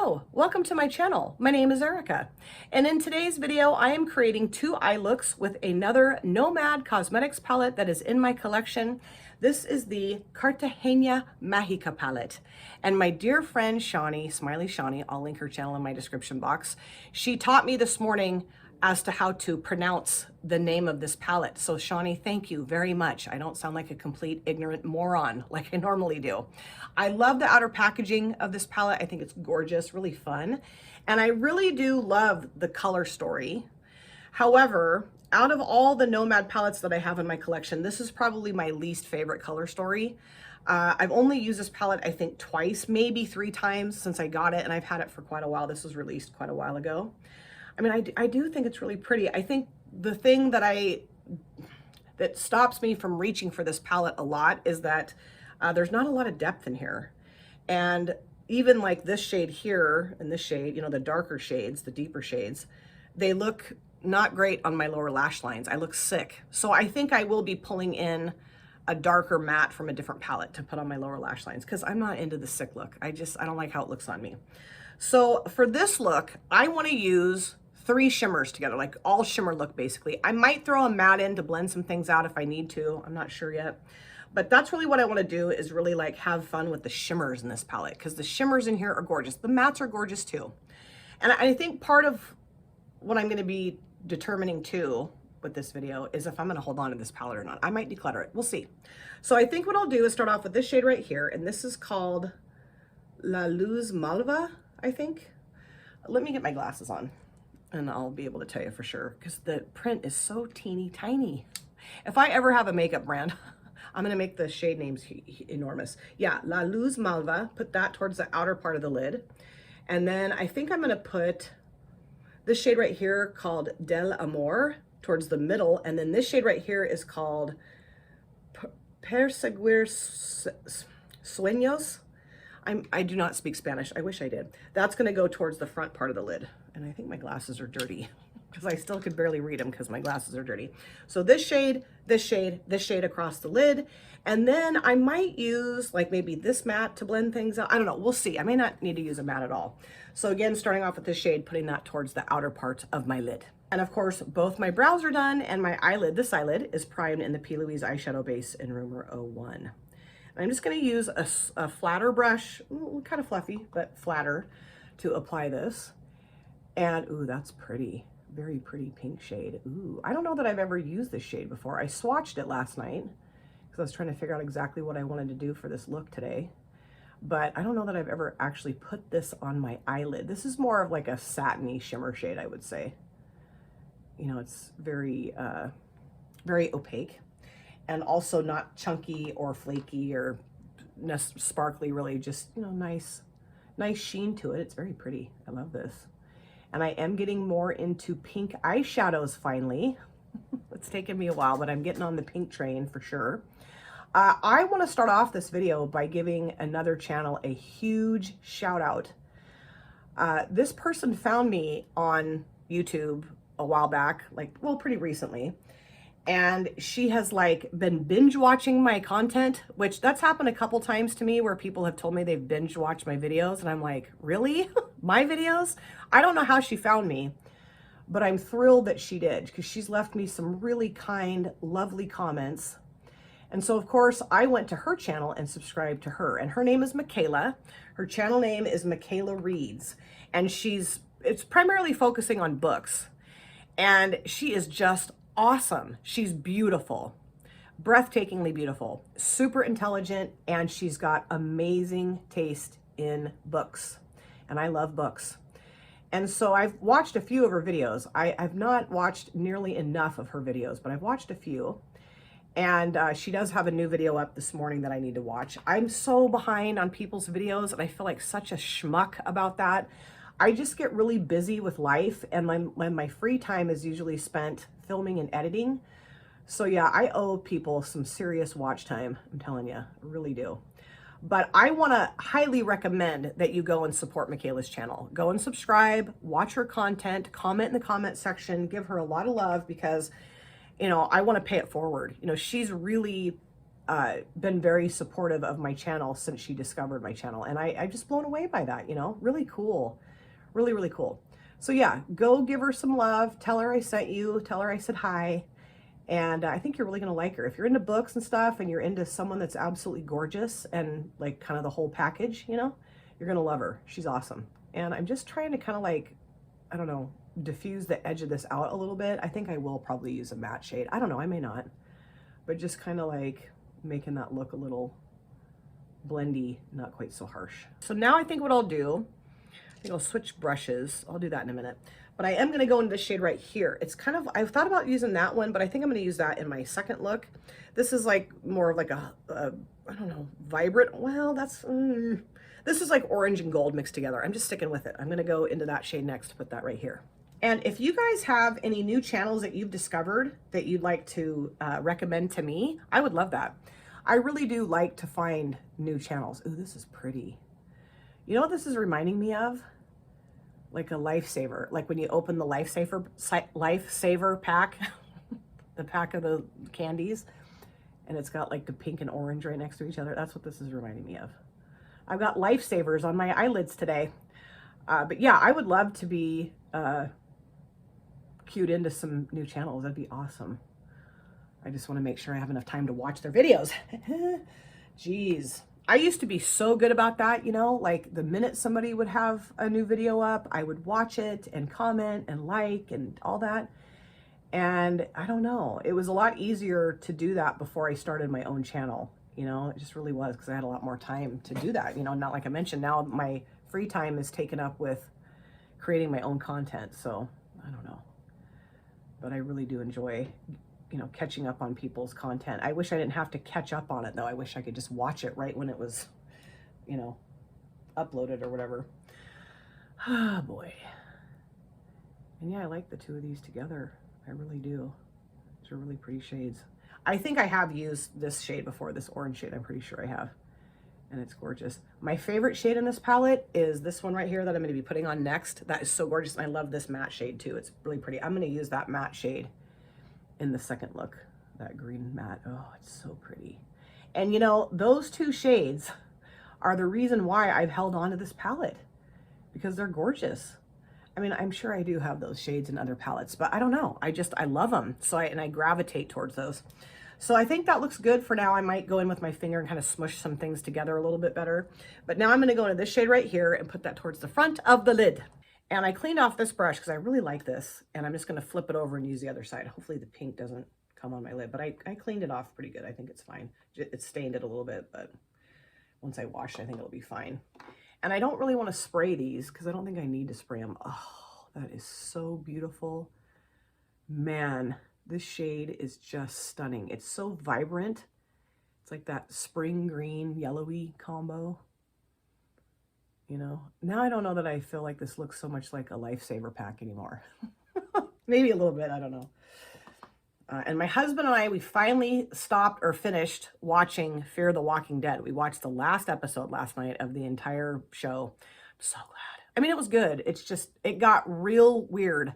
Hello, welcome to my channel. My name is Erica, and in today's video, I am creating two eye looks with another Nomad Cosmetics palette that is in my collection. This is the Cartagena Magica palette, and my dear friend Shawnee, Smiley Shawnee, I'll link her channel in my description box. She taught me this morning as to how to pronounce the name of this palette. So Shawnee, thank you very much. I don't sound like a complete ignorant moron like I normally do. I love the outer packaging of this palette. I think it's gorgeous, really fun. And I really do love the color story. However, out of all the Nomad palettes that I have in my collection, this is probably my least favorite color story. I've only used this palette, I think, twice, maybe 3 times since I got it, and I've had it for quite a while. This was released quite a while ago. I mean, I do think it's really pretty. I think the thing that stops me from reaching for this palette a lot is that there's not a lot of depth in here. And even like this shade here and this shade, you know, the darker shades, the deeper shades, they look not great on my lower lash lines. I look sick. So I think I will be pulling in a darker matte from a different palette to put on my lower lash lines because I'm not into the sick look. I don't like how it looks on me. So for this look, I want to use 3 shimmers together, like all shimmer look basically. I might throw a matte in to blend some things out if I need to. I'm not sure yet. But that's really what I want to do, is really like have fun with the shimmers in this palette, because the shimmers in here are gorgeous. The mattes are gorgeous too. And I think part of what I'm going to be determining too with this video is if I'm going to hold on to this palette or not. I might declutter it. We'll see. So I think what I'll do is start off with this shade right here. And this is called La Luz Malva, I think. Let me get my glasses on and I'll be able to tell you for sure, because the print is so teeny tiny. If I ever have a makeup brand, I'm gonna make the shade names enormous. Yeah, La Luz Malva, put that towards the outer part of the lid. And then I think I'm gonna put this shade right here called Del Amor towards the middle. And then this shade right here is called Perseguir Sueños. I do not speak Spanish. I wish I did. That's going to go towards the front part of the lid. And I think my glasses are dirty because I still could barely read them because my glasses are dirty. So this shade, this shade, this shade across the lid. And then I might use like maybe this matte to blend things out. I don't know. We'll see. I may not need to use a matte at all. So again, starting off with this shade, putting that towards the outer part of my lid. And of course, both my brows are done and my eyelid, this eyelid, is primed in the P. Louise eyeshadow base in Rumor 01. I'm just going to use a flatter brush, kind of fluffy, but flatter, to apply this. And, ooh, that's pretty. Very pretty pink shade. Ooh, I don't know that I've ever used this shade before. I swatched it last night because I was trying to figure out exactly what I wanted to do for this look today. But I don't know that I've ever actually put this on my eyelid. This is more of like a satiny shimmer shade, I would say. You know, it's very, very opaque. And also not chunky or flaky or sparkly, really, just, you know, nice sheen to it. It's very pretty. I love this. And I am getting more into pink eyeshadows finally. It's taken me a while, but I'm getting on the pink train for sure. I want to start off this video by giving another channel a huge shout out. This person found me on YouTube a while back, like, well, pretty recently. And she has like been binge watching my content, which that's happened a couple times to me where people have told me they've binge watched my videos. And I'm like, really? My videos? I don't know how she found me, but I'm thrilled that she did, because she's left me some really kind, lovely comments. And so of course I went to her channel and subscribed to her, and her name is Michaela. Her channel name is Michaela Reads, and it's primarily focusing on books, and she is just awesome. She's beautiful, breathtakingly beautiful, super intelligent, and she's got amazing taste in books. And I love books. And so I've watched a few of her videos. I've not watched nearly enough of her videos, but I've watched a few. And she does have a new video up this morning that I need to watch. I'm so behind on people's videos, and I feel like such a schmuck about that. I just get really busy with life, and my free time is usually spent filming and editing. So yeah, I owe people some serious watch time. I'm telling you, I really do. But I want to highly recommend that you go and support Michaela's channel. Go and subscribe, watch her content, comment in the comment section, give her a lot of love, because, you know, I want to pay it forward. You know, she's really been very supportive of my channel since she discovered my channel. And I'm just blown away by that, you know, really cool. Really, really cool. So yeah, go give her some love. Tell her I sent you. Tell her I said hi. And I think you're really going to like her. If you're into books and stuff and you're into someone that's absolutely gorgeous and like kind of the whole package, you know, you're going to love her. She's awesome. And I'm just trying to kind of like, I don't know, diffuse the edge of this out a little bit. I think I will probably use a matte shade. I don't know, I may not. But just kind of like making that look a little blendy, not quite so harsh. So now I think what I'll do, I think I'll switch brushes. I'll do that in a minute. But I am going to go into this shade right here. It's kind of, I've thought about using that one, but I think I'm going to use that in my second look. This is like more of like a I don't know, vibrant. Well, that's, this is like orange and gold mixed together. I'm just sticking with it. I'm going to go into that shade next to put that right here. And if you guys have any new channels that you've discovered that you'd like to recommend to me, I would love that. I really do like to find new channels. Ooh, this is pretty. You know what this is reminding me of? Like a lifesaver, like when you open the lifesaver pack, the pack of the candies, and it's got like the pink and orange right next to each other. That's what this is reminding me of. I've got lifesavers on my eyelids today. But yeah, I would love to be cued into some new channels. That'd be awesome. I just want to make sure I have enough time to watch their videos. Jeez. I used to be so good about that, you know, like the minute somebody would have a new video up, I would watch it and comment and like and all that. And I don't know, it was a lot easier to do that before I started my own channel. You know, it just really was, because I had a lot more time to do that. You know, not like I mentioned, now my free time is taken up with creating my own content. So I don't know, but I really do enjoy, you know, catching up on people's content. I wish I didn't have to catch up on it though. I wish I could just watch it right when it was, you know, uploaded or whatever. Ah, boy. And yeah, I like the two of these together. I really do. These are really pretty shades. I think I have used this shade before, this orange shade. I'm pretty sure I have. And it's gorgeous. My favorite shade in this palette is this one right here that I'm going to be putting on next. That is so gorgeous. And I love this matte shade too. It's really pretty. I'm going to use that matte shade in the second look, that green matte. Oh, it's so pretty. And you know, those two shades are the reason why I've held on to this palette, because they're gorgeous. I mean, I'm sure I do have those shades in other palettes, but I don't know. I love them. So I gravitate towards those. So I think that looks good for now. I might go in with my finger and kind of smush some things together a little bit better. But now I'm going to go into this shade right here and put that towards the front of the lid. And I cleaned off this brush because I really like this. And I'm just going to flip it over and use the other side. Hopefully the pink doesn't come on my lid. But I cleaned it off pretty good. I think it's fine. It stained it a little bit, but once I wash it, I think it'll be fine. And I don't really want to spray these because I don't think I need to spray them. Oh, that is so beautiful. Man, this shade is just stunning. It's so vibrant. It's like that spring green, yellowy combo. You know, now I don't know that I feel like this looks so much like a lifesaver pack anymore. Maybe a little bit, I don't know. And my husband and I, we finally stopped or finished watching Fear the Walking Dead. We watched the last episode last night of the entire show. I'm so glad. I mean, it was good. It's just, it got real weird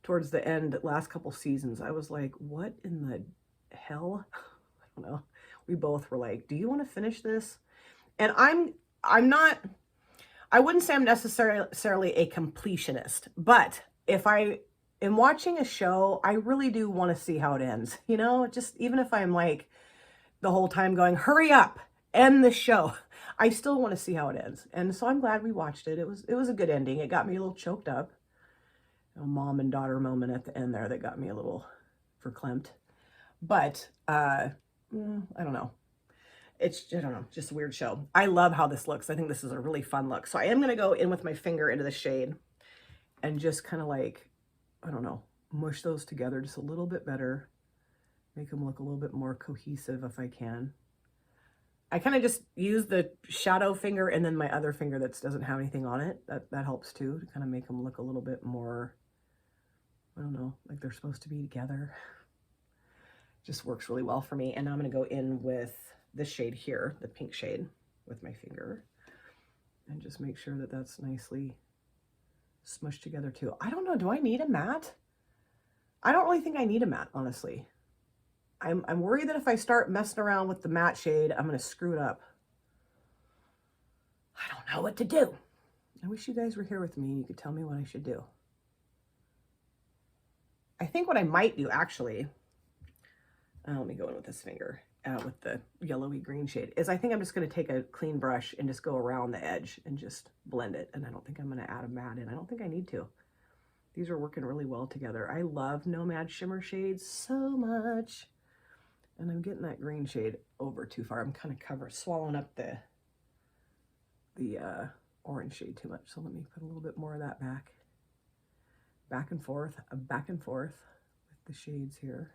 towards the end, last couple seasons. I was like, what in the hell? I don't know. We both were like, do you want to finish this? And I'm not, I wouldn't say I'm necessarily a completionist, but if I am watching a show, I really do want to see how it ends. You know, just even if I'm like the whole time going, hurry up, end the show, I still want to see how it ends. And so I'm glad we watched it. It was a good ending. It got me a little choked up. A mom and daughter moment at the end there that got me a little verklempt. But I don't know. It's, I don't know, just a weird show. I love how this looks. I think this is a really fun look. So I am going to go in with my finger into the shade and just kind of like, I don't know, mush those together just a little bit better. Make them look a little bit more cohesive if I can. I kind of just use the shadow finger and then my other finger that doesn't have anything on it. That helps too, to kind of make them look a little bit more, I don't know, like they're supposed to be together. Just works really well for me. And now I'm going to go in with this shade here, the pink shade, with my finger. And just make sure that that's nicely smushed together too. I don't know, do I need a matte? I don't really think I need a matte, honestly. I'm worried that if I start messing around with the matte shade, I'm going to screw it up. I don't know what to do. I wish you guys were here with me and you could tell me what I should do. I think what I might do actually, let me go in with this finger, with the yellowy green shade, is I think I'm just going to take a clean brush and just go around the edge and just blend it. And I don't think I'm going to add a matte in. I don't think I need to. These are working really well together. I love Nomad shimmer shades so much. And I'm getting that green shade over too far. I'm kind of swallowing up the orange shade too much. So let me put a little bit more of that back and forth with the shades here.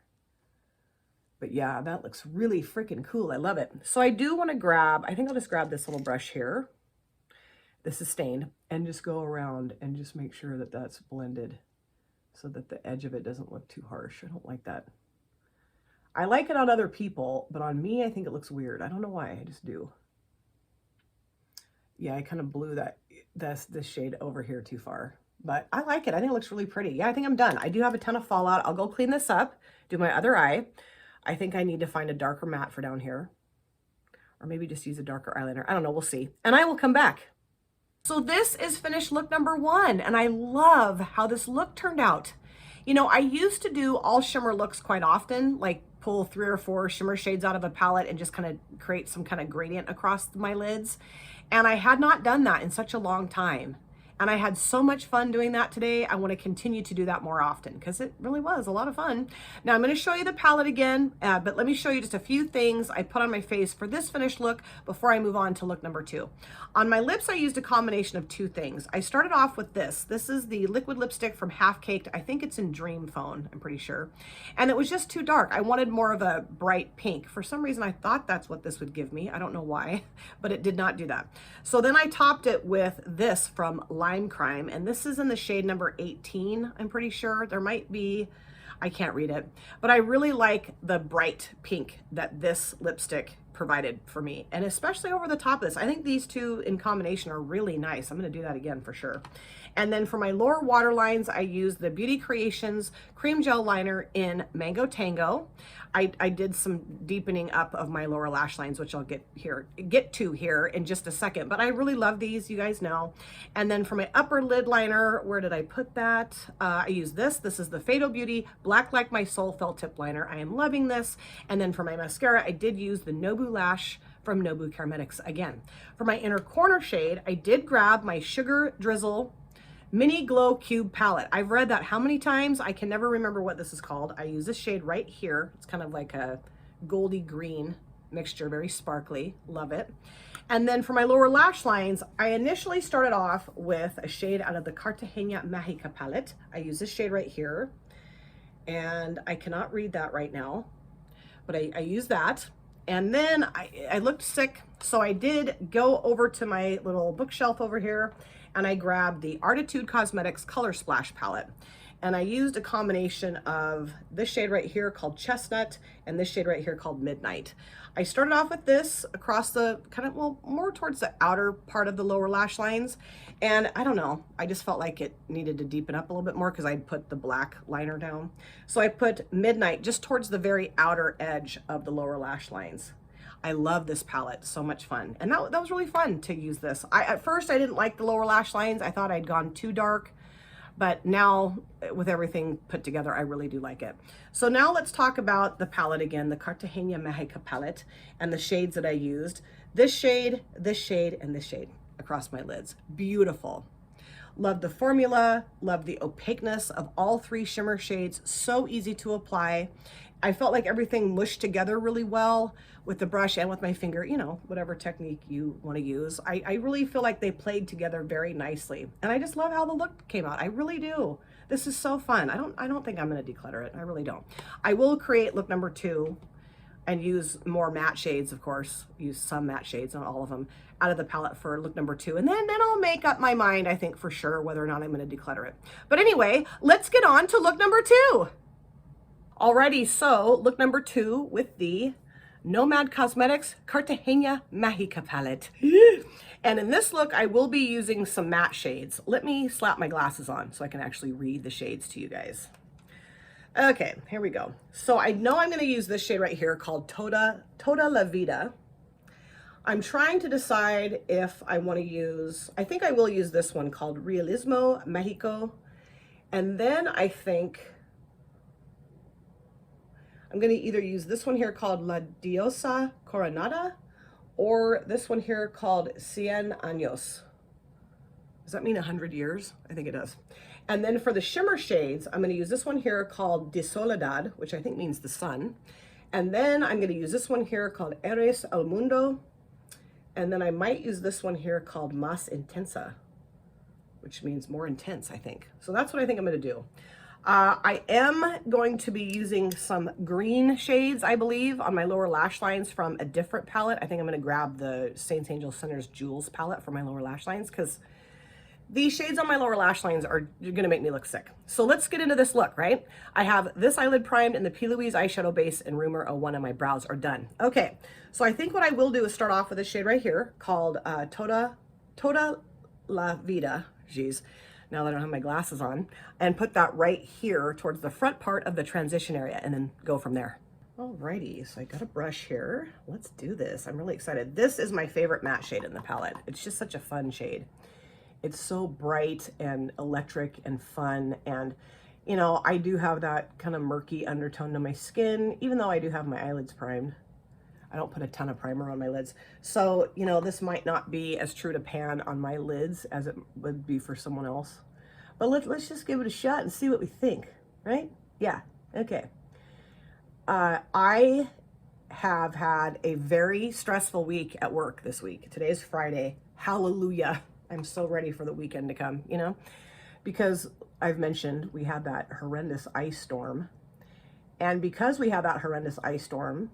But yeah, that looks really freaking cool. I love it. So I do want to grab, I think I'll just grab this little brush here. This is stained, and just go around and just make sure that that's blended so that the edge of it doesn't look too harsh. I don't like that. I like it on other people, but on me, I think it looks weird. I don't know why, I just do. Yeah, I kind of blew this shade over here too far, but I like it. I think it looks really pretty. Yeah, I think I'm done. I do have a ton of fallout. I'll go clean this up, do my other eye. I think I need to find a darker matte for down here, or maybe just use a darker eyeliner. I don't know, we'll see. And I will come back. So this is finished look number 1, and I love how this look turned out. You know, I used to do all shimmer looks quite often, like pull 3 or 4 shimmer shades out of a palette and just kind of create some kind of gradient across my lids. And I had not done that in such a long time. And I had so much fun doing that today. I want to continue to do that more often because it really was a lot of fun. Now I'm going to show you the palette again, but let me show you just a few things I put on my face for this finished look before I move on to look number 2. On my lips, I used a combination of 2 things. I started off with this. This is the liquid lipstick from Half Caked. I think it's in Dream Phone, I'm pretty sure. And it was just too dark. I wanted more of a bright pink. For some reason, I thought that's what this would give me. I don't know why, but it did not do that. So then I topped it with this from Lime Crime, and this is in the shade number 18, I'm pretty sure. There might be, I can't read it, but I really like the bright pink that this lipstick provided for me, and especially over the top of this. I think these two in combination are really nice. I'm going to do that again for sure. And then for my lower waterlines, I used the Beauty Creations Cream Gel Liner in Mango Tango. I did some deepening up of my lower lash lines, which I'll get to here in just a second. But I really love these, you guys know. And then for my upper lid liner, where did I put that? I used this. This is the Fatal Beauty Black Like My Soul Felt Tip Liner. I am loving this. And then for my mascara, I did use the Nobu Lash from Nomad Cosmetics again. For my inner corner shade, I did grab my Sugar Drizzle Mini Glow Cube palette. I've read that how many times? I can never remember what this is called. I use this shade right here. It's kind of like a goldy green mixture, very sparkly. Love it. And then for my lower lash lines, I initially started off with a shade out of the Cartagena Magica palette. I use this shade right here. And I cannot read that right now, but I use that. And then I looked sick, so I did go over to my little bookshelf over here, and I grabbed the Artitude Cosmetics Color Splash palette. And I used a combination of this shade right here called Chestnut and this shade right here called Midnight. I started off with this across the kind of, well, more towards the outer part of the lower lash lines. And I don't know, I just felt like it needed to deepen up a little bit more because I'd put the black liner down. So I put Midnight just towards the very outer edge of the lower lash lines. I love this palette, so much fun. And that was really fun to use this. At first I didn't like the lower lash lines. I thought I'd gone too dark, but now with everything put together, I really do like it. So now let's talk about the palette again, the Cartagena Magica palette, and the shades that I used. This shade, and this shade across my lids. Beautiful. Love the formula, love the opaqueness of all 3 shimmer shades. So easy to apply. I felt like everything mushed together really well with the brush and with my finger, you know, whatever technique you want to use. I really feel like they played together very nicely. And I just love how the look came out. I really do. This is so fun. I don't think I'm going to declutter it. I really don't. I will create look number 2 and use more matte shades, of course. Use some matte shades, not all of them, out of the palette for look number 2. And then I'll make up my mind, I think, for sure, whether or not I'm going to declutter it. But anyway, let's get on to look number 2. Alrighty, so look number 2 with the Nomad Cosmetics Cartagena Magica palette. And in this look, I will be using some matte shades. Let me slap my glasses on so I can actually read the shades to you guys. Okay, here we go. So I know I'm going to use this shade right here called Toda La Vida. I'm trying to decide if I want to use, I think I will use this one called Realismo Mexico. And then I think I'm going to either use this one here called La Diosa Coronada or this one here called Cien Años. Does that mean 100 years? I think it does. And then for the shimmer shades, I'm going to use this one here called De Soledad, which I think means the sun. And then I'm going to use this one here called Eres al Mundo. And then I might use this one here called Más Intensa, which means more intense, I think. So that's what I think I'm going to do. I am going to be using some green shades, I believe, on my lower lash lines from a different palette. I think I'm going to grab the Saints Angel Centers Jewels palette for my lower lash lines because these shades on my lower lash lines are going to make me look sick. So let's get into this look, right? I have this eyelid primed and the P. Louise eyeshadow base and Rumor 01 on my brows are done. Okay, so I think what I will do is start off with this shade right here called Toda La Vida. Geez, now that I don't have my glasses on, and put that right here towards the front part of the transition area and then go from there. Alrighty, so I got a brush here. Let's do this. I'm really excited. This is my favorite matte shade in the palette. It's just such a fun shade. It's so bright and electric and fun. And, you know, I do have that kind of murky undertone to my skin, even though I do have my eyelids primed. I don't put a ton of primer on my lids. So, you know, this might not be as true to pan on my lids as it would be for someone else. But let's just give it a shot and see what we think, right? Yeah, okay. I have had a very stressful week at work this week. Today's Friday. Hallelujah. I'm so ready for the weekend to come, you know, because I've mentioned we had that horrendous ice storm. And because we had that horrendous ice storm,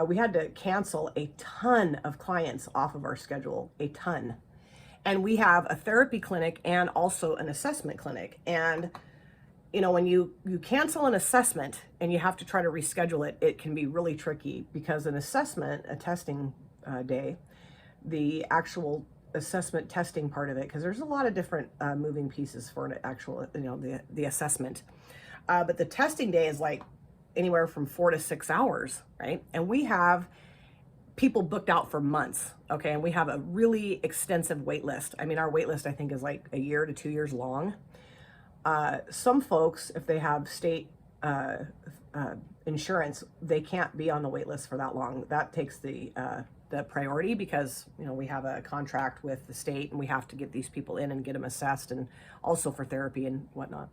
we had to cancel a ton of clients off of our schedule, a ton. And we have a therapy clinic and also an assessment clinic. And, you know, when you cancel an assessment and you have to try to reschedule it, it can be really tricky because an assessment, a testing day, the actual assessment testing part of it, because there's a lot of different moving pieces for an actual, you know, the assessment. But the testing day is like anywhere from 4 to 6 hours, right? And we have people booked out for months, okay? And we have a really extensive wait list. I mean, our wait list, I think, is like 1 year to 2 years long. Some folks, if they have state insurance, they can't be on the wait list for that long. That takes the priority because, you know, we have a contract with the state and we have to get these people in and get them assessed and also for therapy and whatnot.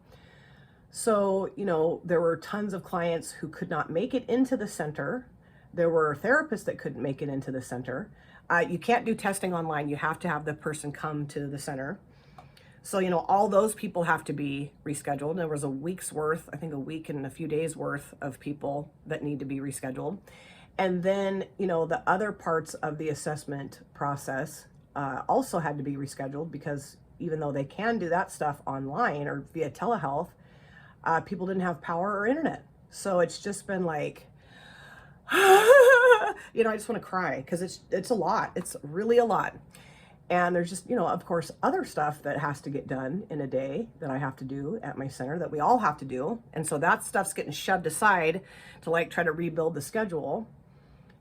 So, you know, there were tons of clients who could not make it into the center. There were therapists that couldn't make it into the center. You can't do testing online. You have to have the person come to the center. So, you know, all those people have to be rescheduled. There was a week's worth, I think a week and a few days worth of people that need to be rescheduled. And then, you know, the other parts of the assessment process also had to be rescheduled because even though they can do that stuff online or via telehealth, people didn't have power or internet. So it's just been like, you know, I just want to cry because it's a lot. It's really a lot. And there's just, you know, of course, other stuff that has to get done in a day that I have to do at my center that we all have to do. And so that stuff's getting shoved aside to like try to rebuild the schedule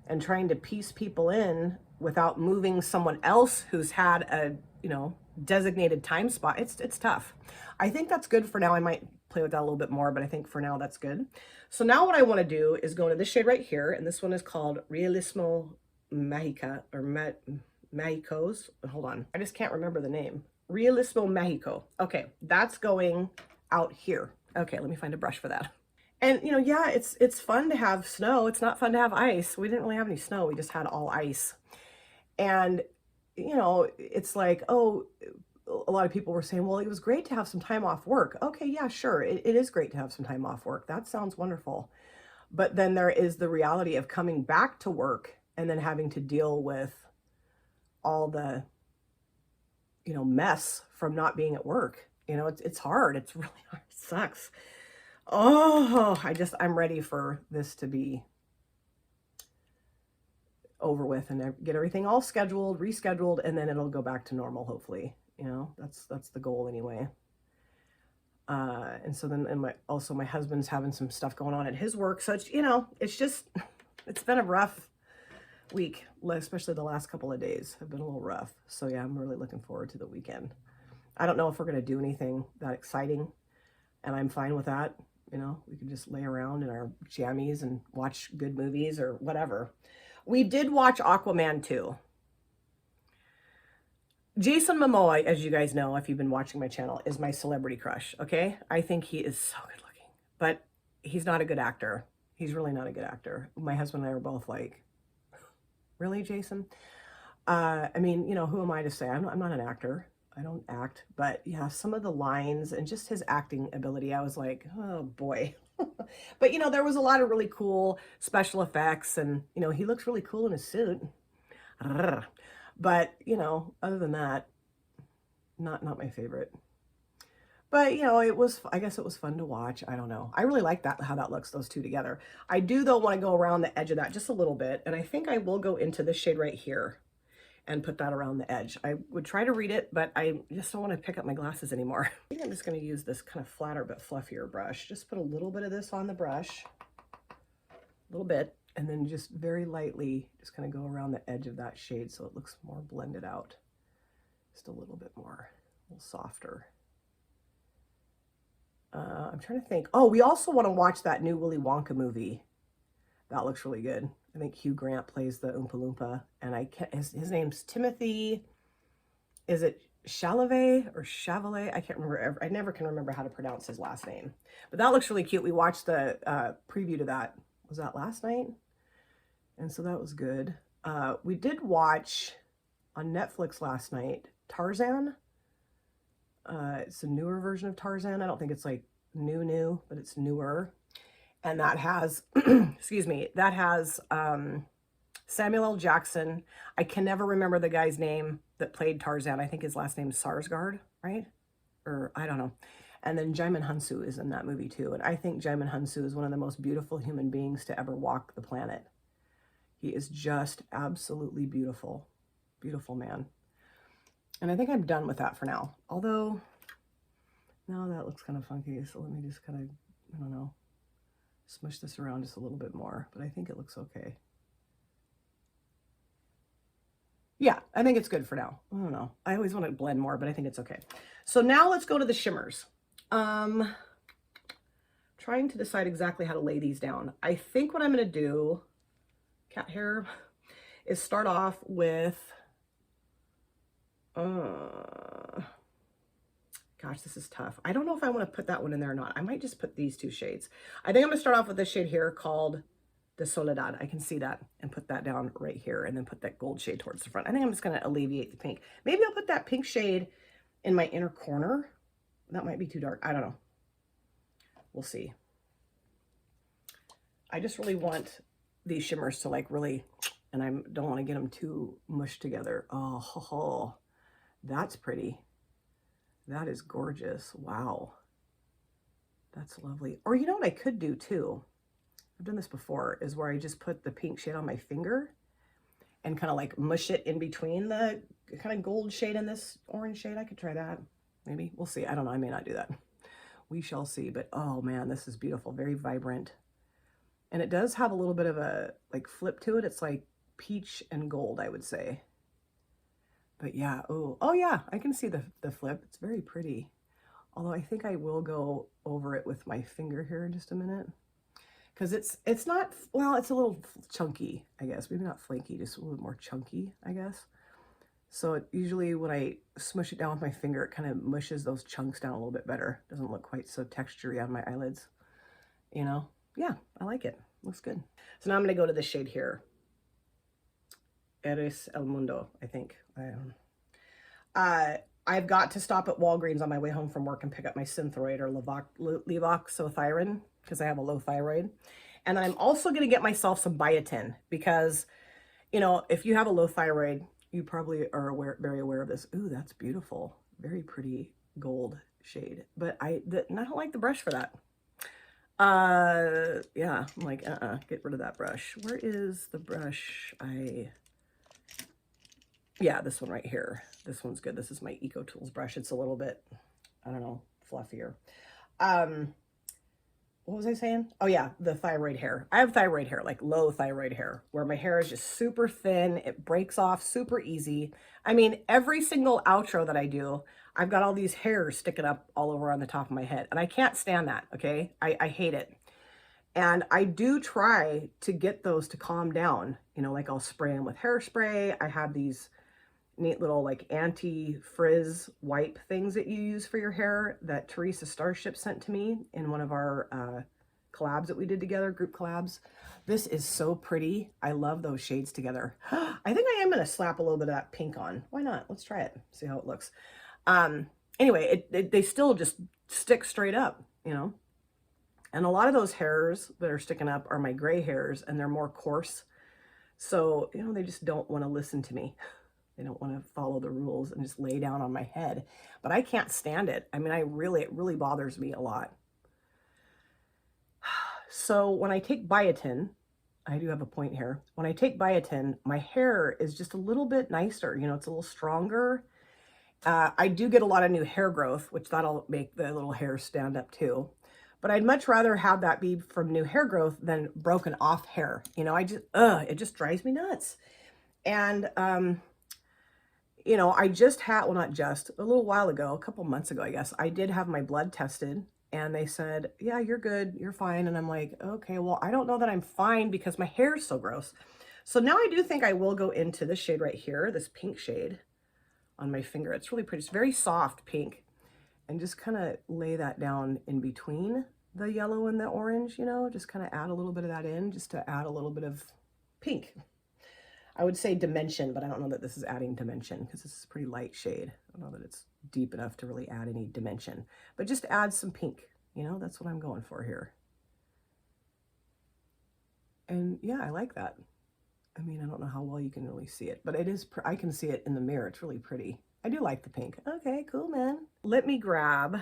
and trying to piece people in without moving someone else who's had a, you know, designated time spot. It's tough. I think that's good for now. I might play with that a little bit more, but I think for now that's good. So now what I want to do is go into this shade right here, and this one is called Realismo Magica or Magicos. Hold on, I just can't remember the name. Realismo Mexico. Okay, that's going out here. Okay, let me find a brush for that. And you know, yeah, it's fun to have snow. It's not fun to have ice. We didn't really have any snow. We just had all ice. And you know, it's like, oh, a lot of people were saying, well, it was great to have some time off work. Okay, yeah, sure. It is great to have some time off work. That sounds wonderful. But then there is the reality of coming back to work and then having to deal with all the, you know, mess from not being at work. You know, it's hard. It's really hard. It sucks. Oh, I'm ready for this to be over with and get everything all scheduled, rescheduled, and then it'll go back to normal, hopefully. You know, that's the goal anyway. And so then, and also my husband's having some stuff going on at his work. So it's, it's just, it's been a rough week, especially the last couple of days have been a little rough. So yeah, I'm really looking forward to the weekend. I don't know if we're going to do anything that exciting, and I'm fine with that. We can just lay around in our jammies and watch good movies or whatever. We did watch Aquaman 2. Jason Momoa, as you guys know, if you've been watching my channel, is my celebrity crush, okay? I think he is so good looking, but he's not a good actor. He's really not a good actor. My husband and I are both like, really, Jason? I mean, who am I to say? I'm not an actor. I don't act, but yeah, some of the lines and just his acting ability, I was like, oh boy. But there was a lot of really cool special effects, and he looks really cool in his suit. But other than that, not my favorite. But I guess it was fun to watch. I don't know. I really like how that looks, those two together. I do though want to go around the edge of that just a little bit, and I think I will go into this shade right here and put that around the edge. I would try to read it, but I just don't want to pick up my glasses anymore. I think I'm just going to use this kind of flatter but fluffier brush. Just put a little bit of this on the brush, a little bit, and then just very lightly just kind of go around the edge of that shade so it looks more blended out. Just a little bit more, a little softer. I'm trying to think. Oh, we also want to watch that new Willy Wonka movie. That looks really good. I think Hugh Grant plays the Oompa Loompa, and his name's Timothy. Is it Chalamet or Chalamet? I can't remember. I never can remember how to pronounce his last name. But that looks really cute. We watched the preview to that. Was that last night? And so that was good. We did watch on Netflix last night Tarzan. It's a newer version of Tarzan. I don't think it's like new, but it's newer. And that has, excuse me, that has Samuel L. Jackson. I can never remember the guy's name that played Tarzan. I think his last name's Sarsgaard, right? Or I don't know. And then Jaimin Hunsu is in that movie too. And I think Jaimin Hunsu is one of the most beautiful human beings to ever walk the planet. He is just absolutely beautiful. Beautiful man. And I think I'm done with that for now. Although, no, that looks kind of funky. So let me just kind of, I don't know, smush this around just a little bit more. But I think it looks okay. Yeah, I think it's good for now. I don't know. I always want to blend more, but I think it's okay. So now let's go to the shimmers. Trying to decide exactly how to lay these down. I think what I'm going to do, cat hair, is start off with, gosh, this is tough. I don't know if I want to put that one in there or not. I might just put these two shades. I think I'm going to start off with this shade here called the Soledad. I can see that and put that down right here and then put that gold shade towards the front. I think I'm just going to alleviate the pink. Maybe I'll put that pink shade in my inner corner. That might be too dark. I don't know. We'll see. I just really want these shimmers to like really, and I don't want to get them too mushed together. Oh, that's pretty. That is gorgeous. Wow. That's lovely. Or you know what I could do too? I've done this before, is where I just put the pink shade on my finger and kind of like mush it in between the kind of gold shade and this orange shade. I could try that. Maybe. We'll see. I don't know. I may not do that. We shall see. But oh man, this is beautiful. Very vibrant. And it does have a little bit of a like flip to it. It's like peach and gold, I would say. But yeah, oh yeah, I can see the flip. It's very pretty. Although I think I will go over it with my finger here in just a minute. Because it's not, well, it's a little chunky, I guess. Maybe not flaky, just a little more chunky, I guess. So usually when I smush it down with my finger, it kind of mushes those chunks down a little bit better. Doesn't look quite so textury on my eyelids. You know? Yeah, I like it. Looks good. So now I'm going to go to this shade here. Eres el Mundo, I think. I've got to stop at Walgreens on my way home from work and pick up my Synthroid or Levoxothyron because I have a low thyroid. And I'm also going to get myself some biotin because, you know, if you have a low thyroid, you probably are very aware of this. Ooh, that's beautiful. Very pretty gold shade. But I don't like the brush for that. Yeah, I'm like, get rid of that brush. Where is the brush? Yeah, this one right here. This one's good. This is my Eco Tools brush. It's a little bit, I don't know, fluffier. What was I saying? Oh yeah, the thyroid hair. I have thyroid hair, like low thyroid hair, where my hair is just super thin. It breaks off super easy. I mean, every single outro that I do, I've got all these hairs sticking up all over on the top of my head. And I can't stand that, okay? I hate it. And I do try to get those to calm down. You know, like I'll spray them with hairspray. I have these neat little like anti-frizz wipe things that you use for your hair that Teresa Starship sent to me in one of our collabs that we did together, group collabs. This is so pretty. I love those shades together. I think I am going to slap a little bit of that pink on. Why not? Let's try it. See how it looks. Anyway, they still just stick straight up, you know. And a lot of those hairs that are sticking up are my gray hairs, and they're more coarse. So, you know, they just don't want to listen to me. They don't want to follow the rules and just lay down on my head. But I can't stand it. I mean, it really bothers me a lot. So when I take biotin, I do have a point here. When I take biotin, my hair is just a little bit nicer. You know, it's a little stronger. I do get a lot of new hair growth, which that'll make the little hair stand up too. But I'd much rather have that be from new hair growth than broken off hair. You know, it just drives me nuts. And, you know, I just had, well, not just, a little while ago, a couple months ago, I guess, I did have my blood tested and they said, yeah, you're good, you're fine. And I'm like, okay, well, I don't know that I'm fine because my hair is so gross. So now I do think I will go into this shade right here, this pink shade on my finger. It's really pretty. It's very soft pink. And just kind of lay that down in between the yellow and the orange, you know, just kind of add a little bit of that in just to add a little bit of pink. I would say dimension, but I don't know that this is adding dimension because this is a pretty light shade. I don't know that it's deep enough to really add any dimension, but just add some pink, you know, that's what I'm going for here. And yeah, I like that. I mean, I don't know how well you can really see it, but it is, I can see it in the mirror. It's really pretty. I do like the pink. Okay, cool, man. Let me grab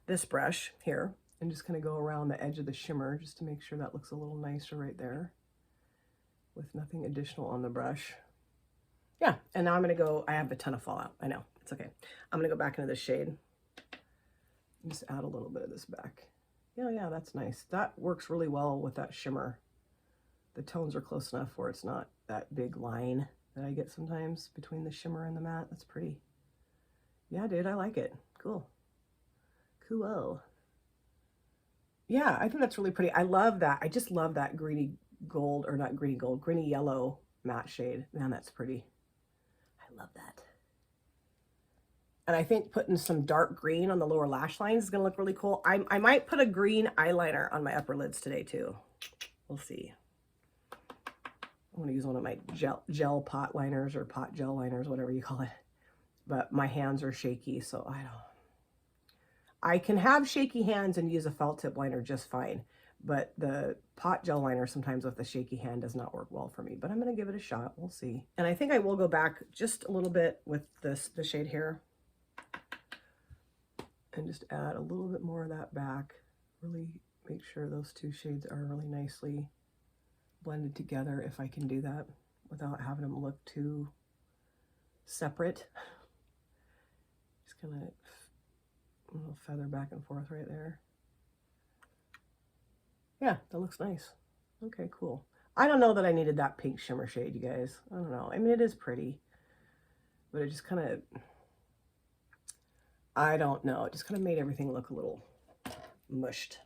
this brush here and just kind of go around the edge of the shimmer just to make sure that looks a little nicer right there with nothing additional on the brush. Yeah, and now I'm going to go, I have a ton of fallout. I know, it's okay. I'm going to go back into this shade and just add a little bit of this back. Yeah, that's nice. That works really well with that shimmer. The tones are close enough where it's not that big line that I get sometimes between the shimmer and the matte. That's pretty. Yeah, dude, I like it. Cool. Cool. Yeah, I think that's really pretty. I love that. I just love that greeny gold, or not greeny gold, greeny yellow matte shade. Man, that's pretty. I love that. And I think putting some dark green on the lower lash lines is going to look really cool. I might put a green eyeliner on my upper lids today too. We'll see. I'm going to use one of my gel pot liners or pot gel liners, whatever you call it. But my hands are shaky, so I can have shaky hands and use a felt tip liner just fine. But the pot gel liner sometimes with the shaky hand does not work well for me. But I'm going to give it a shot. We'll see. And I think I will go back just a little bit with the shade here. And just add a little bit more of that back. Really make sure those two shades are really nicely blended together, if I can do that without having them look too separate. Just kind of a little feather back and forth right there. Yeah, that looks nice. Okay, cool. I don't know that I needed that pink shimmer shade, you guys. I don't know. I mean, it is pretty, but it just kind of, I don't know. It just kind of made everything look a little mushy.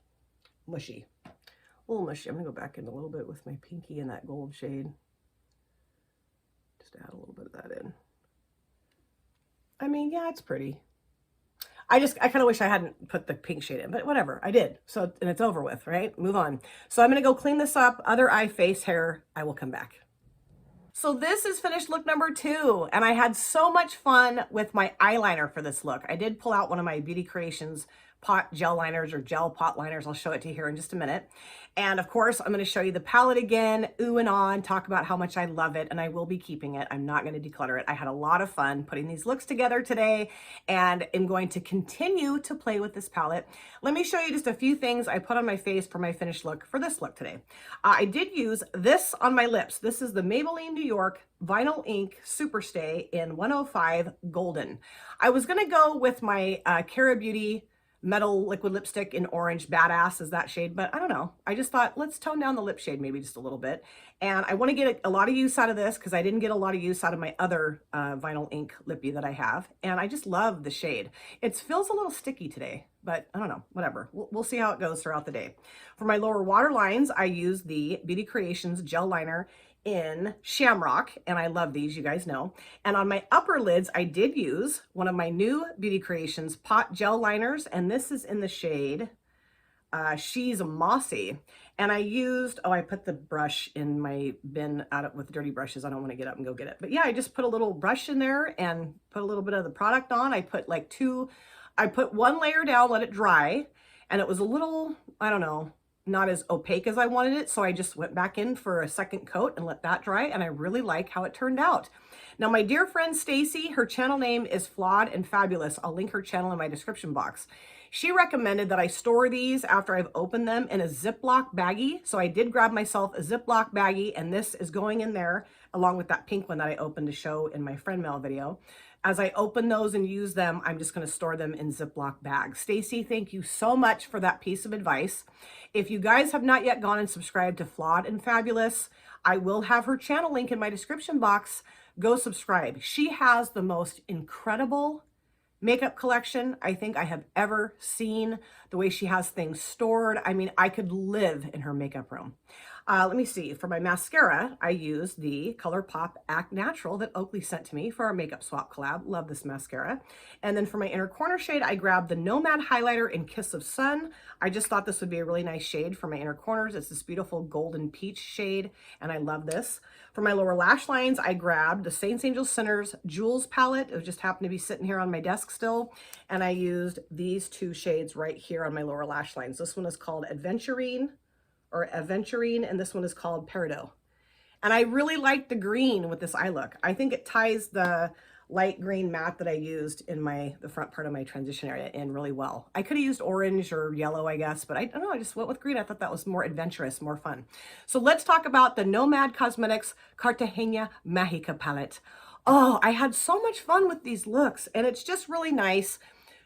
A little mushy. I'm gonna go back in a little bit with my pinky and that gold shade. Just add a little bit of that in. I mean, yeah, it's pretty. I kind of wish I hadn't put the pink shade in, but whatever, I did. So, and it's over with, right? Move on. So I'm gonna go clean this up, other eye, face, hair. I will come back. So this is finished look number 2, and I had so much fun with my eyeliner for this look. I did pull out one of my Beauty Creations pot gel liners or gel pot liners. I'll show it to you here in just a minute. And of course, I'm going to show you the palette again, ooh and on, talk about how much I love it, and I will be keeping it. I'm not going to declutter it. I had a lot of fun putting these looks together today, and I'm going to continue to play with this palette. Let me show you just a few things I put on my face for my finished look for this look today. I did use this on my lips. This is the Maybelline New York Vinyl Ink Superstay in 105 Golden. I was going to go with my Cara Beauty Metal Liquid Lipstick in Orange. Badass is that shade, but I don't know. I just thought, let's tone down the lip shade maybe just a little bit. And I want to get a lot of use out of this because I didn't get a lot of use out of my other vinyl ink lippy that I have. And I just love the shade. It feels a little sticky today, but I don't know, whatever. We'll see how it goes throughout the day. For my lower water lines, I use the Beauty Creations Gel Liner in Shamrock, and I love these, you guys know. And on my upper lids, I did use one of my new Beauty Creations pot gel liners, and this is in the shade She's Mossy. And I used, I put the brush in my bin with dirty brushes. I don't want to get up and go get it. But yeah, I just put a little brush in there and put a little bit of the product on. I put I put one layer down, let it dry, and it was a little, I don't know, not as opaque as I wanted it. So I just went back in for a second coat and let that dry. And I really like how it turned out. Now, my dear friend Stacy, her channel name is Flawed and Fabulous. I'll link her channel in my description box. She recommended that I store these after I've opened them in a Ziploc baggie. So I did grab myself a Ziploc baggie, and this is going in there along with that pink one that I opened to show in my friend mail video. As I open those and use them, I'm just going to store them in Ziploc bags. Stacy, thank you so much for that piece of advice. If you guys have not yet gone and subscribed to Flawed and Fabulous, I will have her channel link in my description box. Go subscribe. She has the most incredible makeup collection I think I have ever seen. The way she has things stored. I mean, I could live in her makeup room. Let me see. For my mascara, I use the ColourPop Act Natural that Oakley sent to me for our makeup swap collab. Love this mascara. And then for my inner corner shade, I grabbed the Nomad highlighter in Kiss of Sun. I just thought this would be a really nice shade for my inner corners. It's this beautiful golden peach shade, and I love this. For my lower lash lines, I grabbed the Saints Angel Sinners Jewels palette. It just happened to be sitting here on my desk still, and I used these two shades right here on my lower lash lines. This one is called Aventurine, and this one is called Peridot. And I really like the green with this eye look. I think it ties the light green matte that I used in the front part of my transition area in really well. I could have used orange or yellow, I guess, but I don't know, I just went with green. I thought that was more adventurous, more fun. So let's talk about the Nomad Cosmetics Cartagena Magica palette. Oh, I had so much fun with these looks, and it's just really nice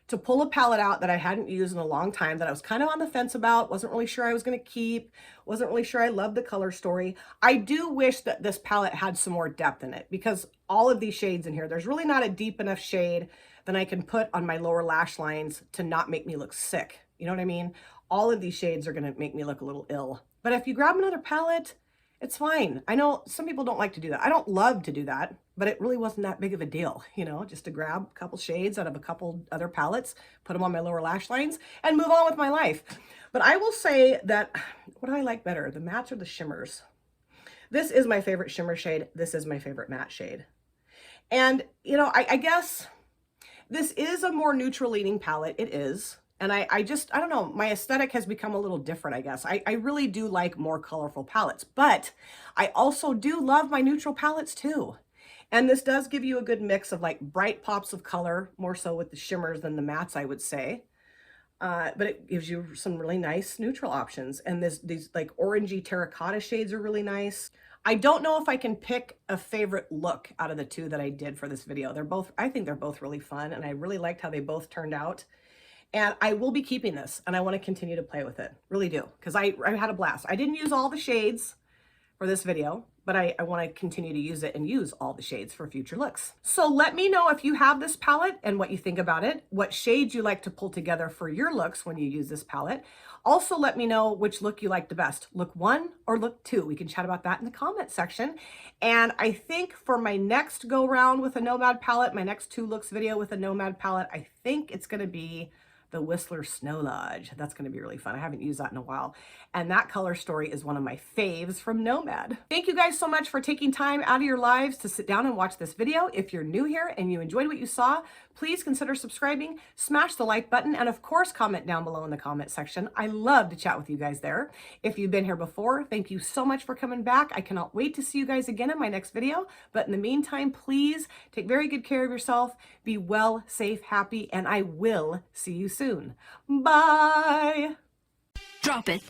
to pull a palette out that I hadn't used in a long time, that I was kind of on the fence about, wasn't really sure I was going to keep, wasn't really sure I loved the color story. I do wish that this palette had some more depth in it, because all of these shades in here, there's really not a deep enough shade that I can put on my lower lash lines to not make me look sick. You know what I mean? All of these shades are going to make me look a little ill. But if you grab another palette, it's fine. I know some people don't like to do that. I don't love to do that, but it really wasn't that big of a deal, you know, just to grab a couple shades out of a couple other palettes, put them on my lower lash lines, and move on with my life. But I will say that, what do I like better, the mattes or the shimmers? This is my favorite shimmer shade. This is my favorite matte shade. And, you know, I guess this is a more neutral leaning palette. It is. And I don't know, my aesthetic has become a little different, I guess. I really do like more colorful palettes, but I also do love my neutral palettes too. And this does give you a good mix of like bright pops of color, more so with the shimmers than the mattes, I would say. But it gives you some really nice neutral options. And these like orangey terracotta shades are really nice. I don't know if I can pick a favorite look out of the two that I did for this video. I think they're both really fun, and I really liked how they both turned out. And I will be keeping this, and I want to continue to play with it. Really do, because I had a blast. I didn't use all the shades for this video, but I want to continue to use it and use all the shades for future looks. So let me know if you have this palette and what you think about it, what shades you like to pull together for your looks when you use this palette. Also, let me know which look you like the best, look 1 or look 2. We can chat about that in the comment section. And I think for my next go round with a Nomad palette, my next 2 looks video with a Nomad palette, I think it's going to be the Whistler Snow Lodge. That's going to be really fun. I haven't used that in a while. And that color story is one of my faves from Nomad. Thank you guys so much for taking time out of your lives to sit down and watch this video. If you're new here and you enjoyed what you saw, please consider subscribing, smash the like button, and of course, comment down below in the comment section. I love to chat with you guys there. If you've been here before, thank you so much for coming back. I cannot wait to see you guys again in my next video. But in the meantime, please take very good care of yourself. Be well, safe, happy, and I will see you soon. Bye. Drop it.